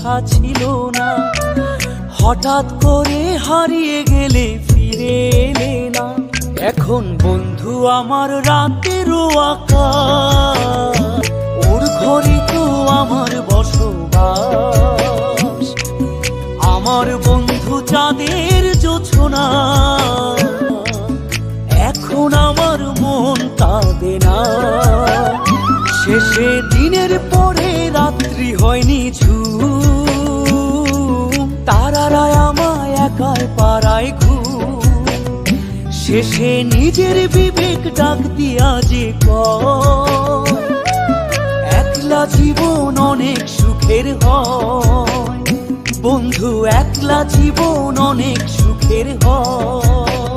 কথা ছিল না, হঠাৎ করে হারিয়ে গেলে ফিরে এলে না। এখন বন্ধু আমার রাতেরও আকাশ, ওর ঘরে তো আমার বসবাস। আমার বন্ধু চাঁদের জোছনা, এখন আমার মন কাঁদে না। শেষে দিনের পরে রাত্রি হয়নি ঝুম, তারারা আমায় একাই পাড়ায় ঘুম। শেষে নিজের বিবেক ডাক দিয়া যে কয়, একলা জীবন অনেক সুখের হয় বন্ধু, একলা জীবন অনেক সুখের হয়।